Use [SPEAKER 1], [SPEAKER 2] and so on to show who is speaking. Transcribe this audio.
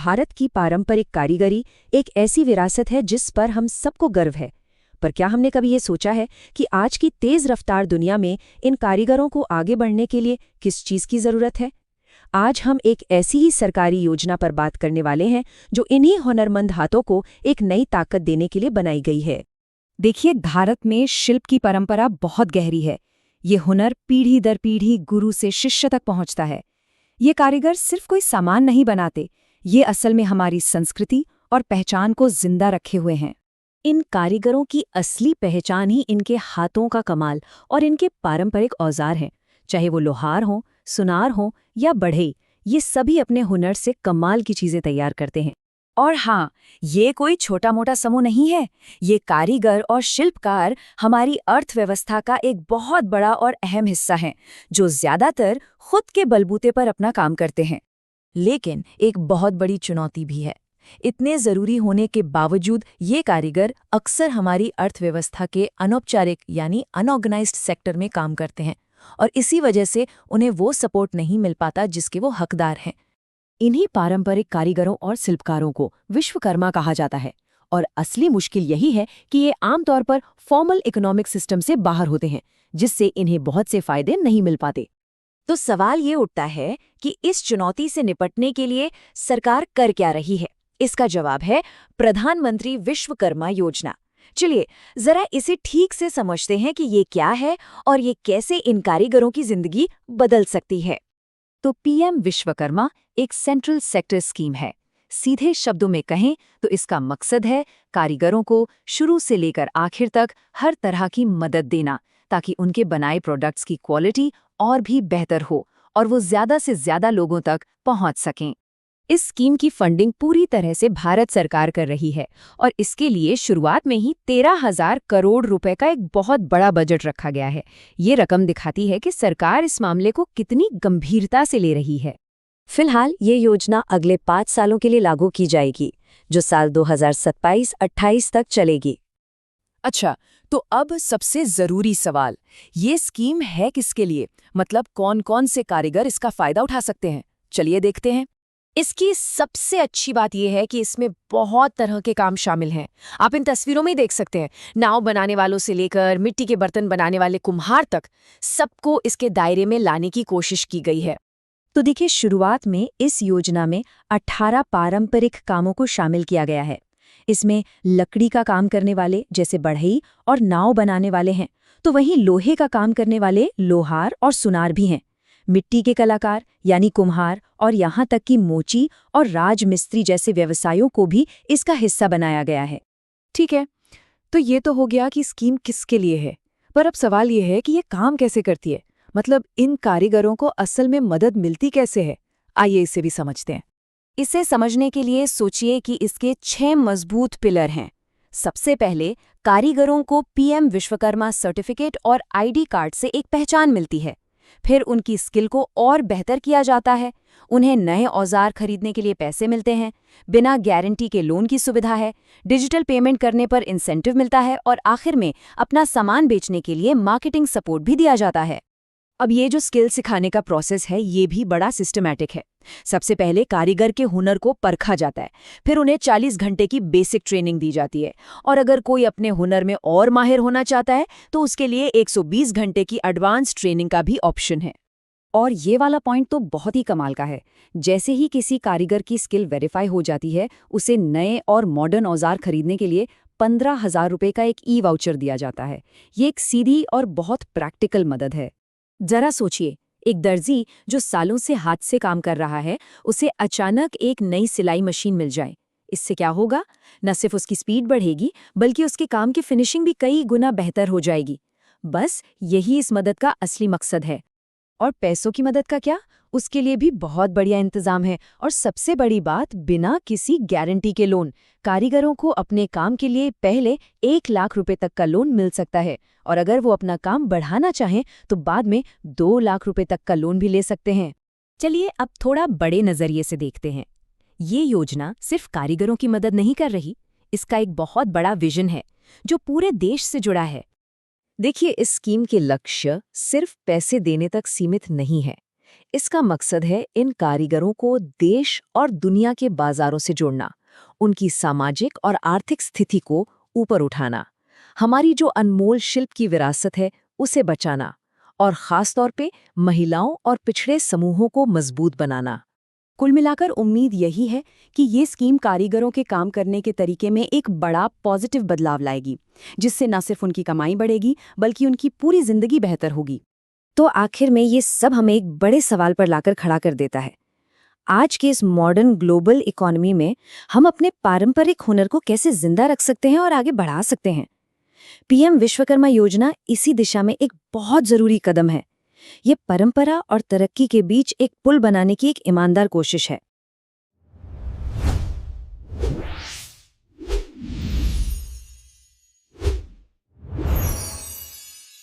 [SPEAKER 1] भारत की पारंपरिक कारीगरी एक ऐसी विरासत है जिस पर हम सबको गर्व है। पर क्या हमने कभी ये सोचा है कि आज की तेज रफ्तार दुनिया में इन कारीगरों को आगे बढ़ने के लिए किस चीज़ की ज़रूरत है? आज हम एक ऐसी ही सरकारी योजना पर बात करने वाले हैं जो इन्हीं हुनरमंद हाथों को एक नई ताकत देने के लिए बनाई गई है।
[SPEAKER 2] देखिए, भारत में शिल्प की परंपरा बहुत गहरी है। ये हुनर पीढ़ी दर पीढ़ी गुरु से शिष्य तक पहुंचता है। ये कारीगर सिर्फ कोई सामान नहीं बनाते, ये असल में हमारी संस्कृति और पहचान को जिंदा रखे हुए हैं। इन कारीगरों की असली पहचान ही इनके हाथों का कमाल और इनके पारंपरिक औजार हैं। चाहे वो लोहार हों, सुनार हों या बढ़ई, ये सभी अपने हुनर से कमाल की चीजें तैयार करते हैं। और हाँ, ये कोई छोटा मोटा समूह नहीं है। ये कारीगर और शिल्पकार हमारी अर्थव्यवस्था का एक बहुत बड़ा और अहम हिस्सा हैं, जो ज्यादातर खुद के बलबूते पर अपना काम करते हैं। लेकिन एक बहुत बड़ी चुनौती भी है। इतने जरूरी होने के बावजूद ये कारीगर अक्सर हमारी अर्थव्यवस्था के अनौपचारिक यानी अनऑर्गेनाइज्ड सेक्टर में काम करते हैं, और इसी वजह से उन्हें वो सपोर्ट नहीं मिल पाता जिसके वो हकदार हैं। इन्हीं पारंपरिक कारीगरों और शिल्पकारों को विश्वकर्मा कहा जाता है, और असली मुश्किल यही है कि ये आमतौर पर फॉर्मल इकोनॉमिक सिस्टम से बाहर होते हैं, जिससे इन्हें बहुत से फायदे नहीं मिल पाते। तो सवाल ये उठता है कि इस चुनौती से निपटने के लिए सरकार कर क्या रही है? इसका जवाब है प्रधानमंत्री विश्वकर्मा योजना। चलिए जरा इसे ठीक से समझते हैं कि ये क्या है और ये कैसे इन कारीगरों की जिंदगी बदल सकती है। तो पीएम विश्वकर्मा एक सेंट्रल सेक्टर स्कीम है। सीधे शब्दों में कहें तो इसका मकसद है कारीगरों को शुरू से लेकर आखिर तक हर तरह की मदद देना, ताकि उनके बनाए प्रोडक्ट्स की क्वालिटी और भी बेहतर हो और वो ज्यादा से ज्यादा लोगों तक पहुंच सकें। इस स्कीम की फंडिंग पूरी तरह से भारत सरकार कर रही है, और इसके लिए शुरुआत में ही 13,000 करोड़ रुपए का एक बहुत बड़ा बजट रखा गया है। ये रकम दिखाती है कि सरकार इस मामले को कितनी गंभीरता से ले रही है।
[SPEAKER 1] फिलहाल ये योजना अगले 5 सालों के लिए लागू की जाएगी, जो साल 2027-28 तक चलेगी।
[SPEAKER 2] अच्छा, तो अब सबसे जरूरी सवाल, ये स्कीम है किसके लिए? मतलब कौन कौन से कारीगर इसका फायदा उठा सकते हैं? चलिए देखते हैं। इसकी सबसे अच्छी बात यह है कि इसमें बहुत तरह के काम शामिल हैं। आप इन तस्वीरों में ही देख सकते हैं। नाव बनाने वालों से लेकर मिट्टी के बर्तन बनाने वाले कुम्हार तक सबको इसके दायरे में लाने की कोशिश की गई है।
[SPEAKER 1] तो देखिए, शुरुआत में इस योजना में 18 पारंपरिक कामों को शामिल किया गया है। इसमें लकड़ी का काम करने वाले जैसे बढ़ई और नाव बनाने वाले हैं, तो वहीं लोहे का काम करने वाले लोहार और सुनार भी हैं। मिट्टी के कलाकार यानी कुम्हार और यहाँ तक कि मोची और राजमिस्त्री जैसे व्यवसायों को भी इसका हिस्सा बनाया गया है।
[SPEAKER 2] ठीक है, तो ये तो हो गया कि स्कीम किसके लिए है, पर अब सवाल ये है कि ये काम कैसे करती है। मतलब इन कारीगरों को असल में मदद मिलती कैसे है? आइए इसे भी समझते हैं। इसे समझने के लिए सोचिए कि इसके 6 मजबूत पिलर हैं। सबसे पहले कारीगरों को पीएम विश्वकर्मा सर्टिफिकेट और आईडी कार्ड से एक पहचान मिलती है। फिर उनकी स्किल को और बेहतर किया जाता है। उन्हें नए औजार खरीदने के लिए पैसे मिलते हैं, बिना गारंटी के लोन की सुविधा है, डिजिटल पेमेंट करने पर इंसेंटिव मिलता है, और आखिर में अपना सामान बेचने के लिए मार्केटिंग सपोर्ट भी दिया जाता है। अब ये जो स्किल सिखाने का प्रोसेस है, ये भी बड़ा सिस्टमैटिक है। सबसे पहले कारीगर के हुनर को परखा जाता है, फिर उन्हें 40 घंटे की बेसिक ट्रेनिंग दी जाती है, और अगर कोई अपने हुनर में और माहिर होना चाहता है तो उसके लिए 120 घंटे की एडवांस ट्रेनिंग का भी ऑप्शन है। और ये वाला पॉइंट तो बहुत ही कमाल का है। जैसे ही किसी कारीगर की स्किल वेरीफाई हो जाती है, उसे नए और मॉडर्न औजार खरीदने के लिए 15,000 रुपये का एक ई वाउचर दिया जाता है। ये एक सीधी और बहुत प्रैक्टिकल मदद है। जरा सोचिए, एक दर्जी जो सालों से हाथ से काम कर रहा है, उसे अचानक एक नई सिलाई मशीन मिल जाए। इससे क्या होगा? न सिर्फ उसकी स्पीड बढ़ेगी, बल्कि उसके काम की फिनिशिंग भी कई गुना बेहतर हो जाएगी। बस यही इस मदद का असली मकसद है। और पैसों की मदद का क्या? उसके लिए भी बहुत बढ़िया इंतजाम है, और सबसे बड़ी बात, बिना किसी गारंटी के लोन। कारीगरों को अपने काम के लिए पहले 1 लाख रुपए तक का लोन मिल सकता है, और अगर वो अपना काम बढ़ाना चाहें तो बाद में 2 लाख रुपए तक का लोन भी ले सकते हैं। चलिए अब थोड़ा बड़े नजरिए से देखते हैं। ये योजना सिर्फ कारीगरों की मदद नहीं कर रही, इसका एक बहुत बड़ा विजन है जो पूरे देश से जुड़ा है। देखिए, इस स्कीम के लक्ष्य सिर्फ पैसे देने तक सीमित नहीं है।
[SPEAKER 1] इसका मकसद है इन कारीगरों को देश और दुनिया के बाजारों से जोड़ना, उनकी सामाजिक और आर्थिक स्थिति को ऊपर उठाना, हमारी जो अनमोल शिल्प की विरासत है उसे बचाना और खास तौर पे महिलाओं और पिछड़े समूहों को मजबूत बनाना।
[SPEAKER 2] कुल मिलाकर उम्मीद यही है कि ये स्कीम कारीगरों के काम करने के तरीके में एक बड़ा पॉजिटिव बदलाव लाएगी, जिससे न सिर्फ उनकी कमाई बढ़ेगी बल्कि उनकी पूरी जिंदगी बेहतर होगी।
[SPEAKER 1] तो आखिर में ये सब हमें एक बड़े सवाल पर लाकर खड़ा कर देता है। आज के इस मॉडर्न ग्लोबल इकोनॉमी में हम अपने पारंपरिक हुनर को कैसे जिंदा रख सकते हैं और आगे बढ़ा सकते हैं? पीएम विश्वकर्मा योजना इसी दिशा में एक बहुत जरूरी कदम है। ये परंपरा और तरक्की के बीच एक पुल बनाने की एक ईमानदार कोशिश है।